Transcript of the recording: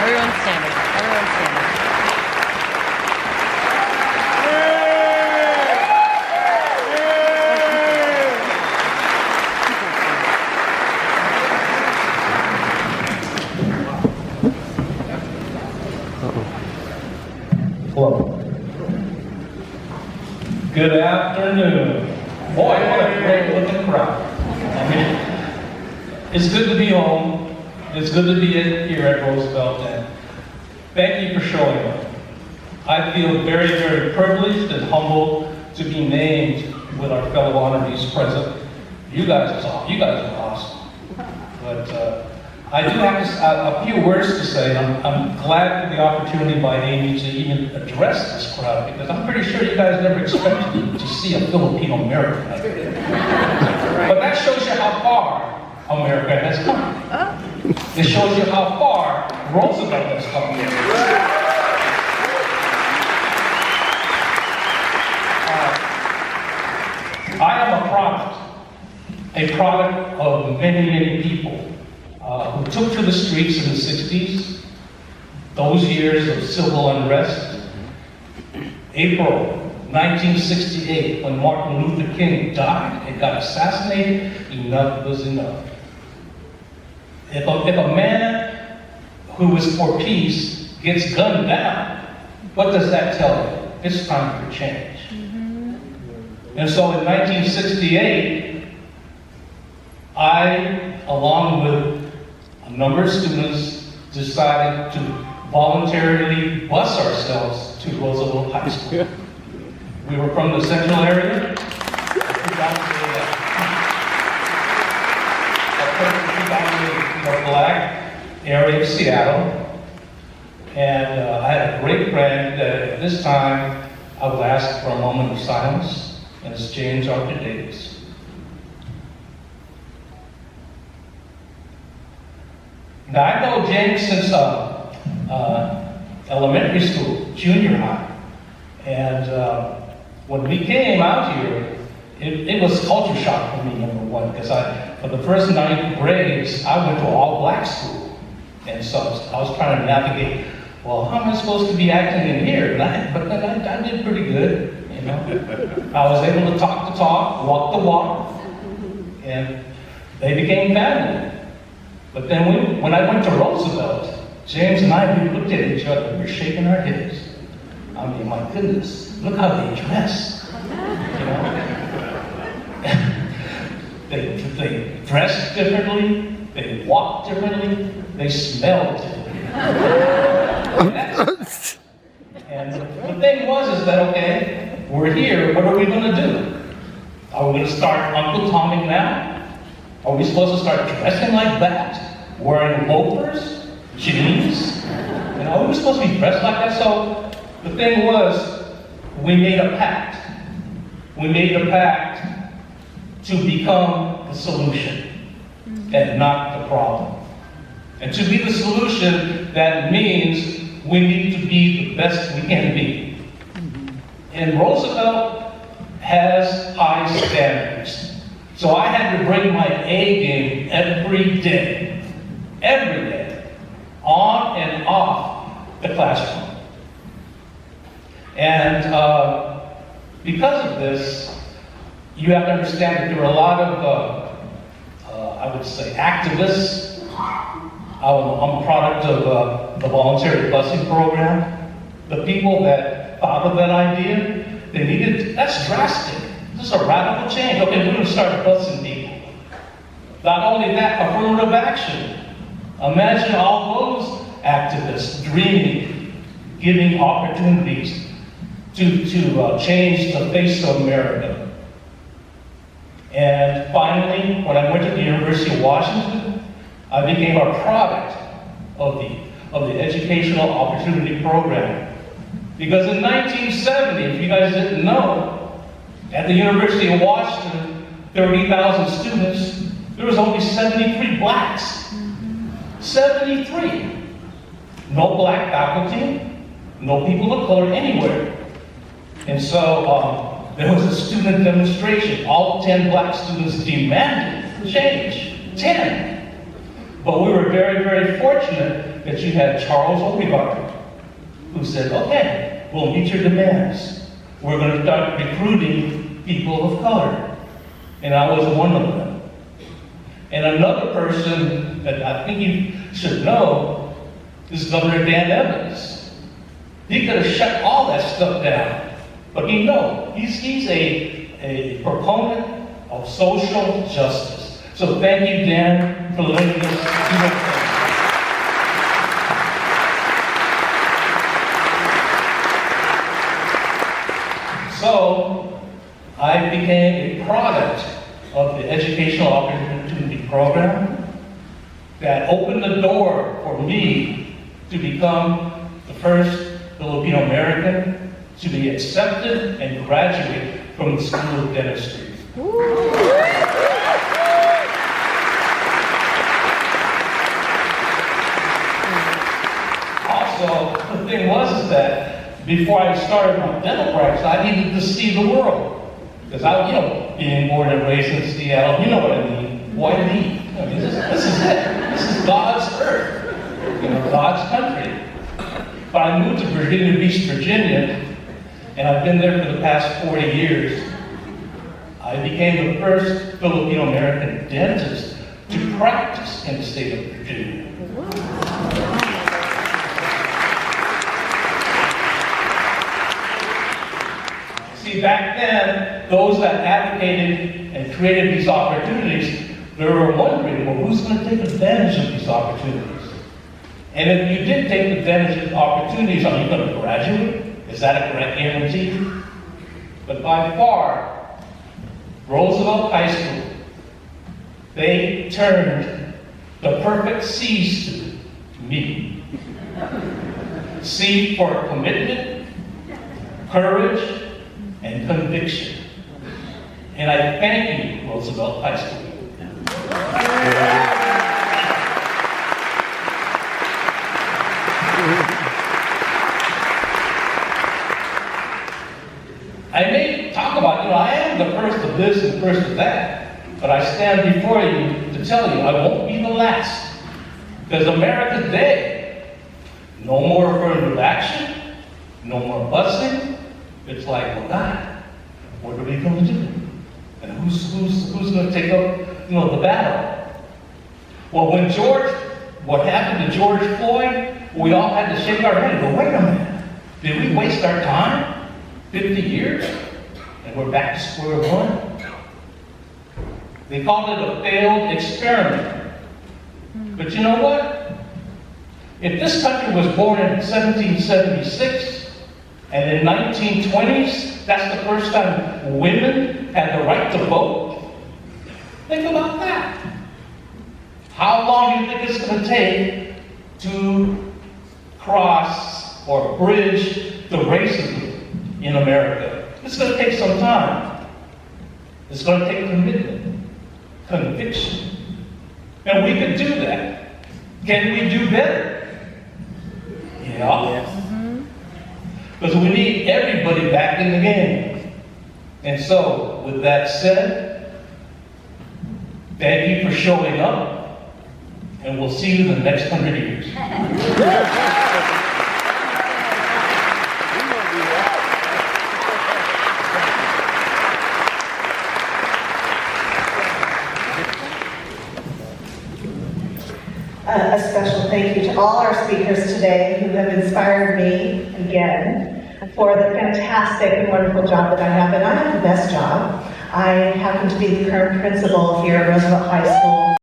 Everyone standing. Everyone standing. Hello. Good afternoon. Boy, what a great looking crowd. I mean, it's good to be home. It's good to be here at Roosevelt, and thank you for showing up. I feel very, very privileged and humbled to be named with our fellow honorees present. You guys are awesome. But I do have a few words to say. I'm glad for the opportunity by Amy to even address this crowd, because I'm pretty sure you guys never expected to see a Filipino American. But that shows you how far America has come. It shows you how far Roosevelt has come. I am a product of many, many people who took to the streets in the 60s, those years of civil unrest. April 1968, when Martin Luther King died and got assassinated, enough was enough. If a man who is for peace gets gunned down, what does that tell you? It's time for change. And so in 1968, I, along with a number of students, decided to voluntarily bus ourselves to Roosevelt High School. We were from the Central area, black area of Seattle, and I had a great friend that at this time I would ask for a moment of silence, and it's James Arthur Davis. Now I know James since elementary school, junior high, and when we came out here, it was culture shock for me, number one, because for the first 9 grades, I went to all black school. And so I was trying to navigate, well, how am I supposed to be acting in here? But I did pretty good, you know. I was able to talk the talk, walk the walk, and they became family. But then when I went to Roosevelt, James and I, we looked at each other, we were shaking our heads. I mean, my goodness, look how they dress, you know. They dressed differently, they walked differently, they smelled differently. And the thing was that, okay, we're here, what are we going to do? Are we going to start Uncle Tomming now? Are we supposed to start dressing like that? Wearing loafers, jeans? You know, are we supposed to be dressed like that? So the thing was, we made a pact. We made a pact to become the solution and not the problem. And to be the solution, that means we need to be the best we can be. And Roosevelt has high standards. So I had to bring my A game every day, on and off the classroom. And because of this, you have to understand that there were a lot of, I would say, activists. I'm a product of the voluntary busing program. The people that thought of that idea, that's drastic. This is a radical change. Okay, we're going to start busing people. Not only that, affirmative action. Imagine all those activists dreaming, giving opportunities to change the face of America. And finally, when I went to the University of Washington, I became a product of the Educational Opportunity Program. Because in 1970, if you guys didn't know, at the University of Washington, 30,000 students, there was only 73 blacks. 73. No black faculty, no people of color anywhere. And so there was a student demonstration. All 10 black students demanded change. 10. But we were very, very fortunate that you had Charles Oligarch, who said, okay, we'll meet your demands. We're going to start recruiting people of color. And I was one of them. And another person that I think you should know is Governor Dan Evans. He could have shut all that stuff down. But he's a proponent of social justice. So thank you, Dan, for letting us do that. So I became a product of the Educational Opportunity Program that opened the door for me to become the first Filipino American to be accepted and graduate from the School of Dentistry. Also, the thing was is that before I started my dental practice, I needed to see the world. Because being born and raised in Seattle, you know what I mean. Why me? I mean, this is it. This is God's earth. God's country. But I moved to Virginia Beach, Virginia, and I've been there for the past 40 years. I became the first Filipino American dentist to practice in the state of Virginia. See, back then, those that advocated and created these opportunities, they were wondering, well, who's going to take advantage of these opportunities? And if you did take advantage of opportunities, are you going to graduate? Is that a guarantee? But by far, Roosevelt High School, they turned the perfect C's to me. C for commitment, courage, and conviction. And I thank you, Roosevelt High School. I may talk about, I am the first of this and the first of that, but I stand before you to tell you I won't be the last. Because America's Day, no more affirmative action, no more busing. It's like, well, God, what are we going to do? And who's going to take up, the battle? Well, what happened to George Floyd, we all had to shake our head and go, wait a minute, did we waste our time? 50 years? And we're back to square one? They called it a failed experiment. But you know what? If this country was born in 1776, and in 1920s, that's the first time women had the right to vote, think about that. How long do you think it's going to take to cross or bridge the racism in America? It's going to take some time. It's going to take commitment, conviction. And we can do that. Can we do better? Yeah. Because we need everybody back in the game. And so, with that said, thank you for showing up, and we'll see you in the next 100 years. A special thank you to all our speakers today who have inspired me again for the fantastic and wonderful job that I have. And I have the best job. I happen to be the current principal here at Roosevelt High School.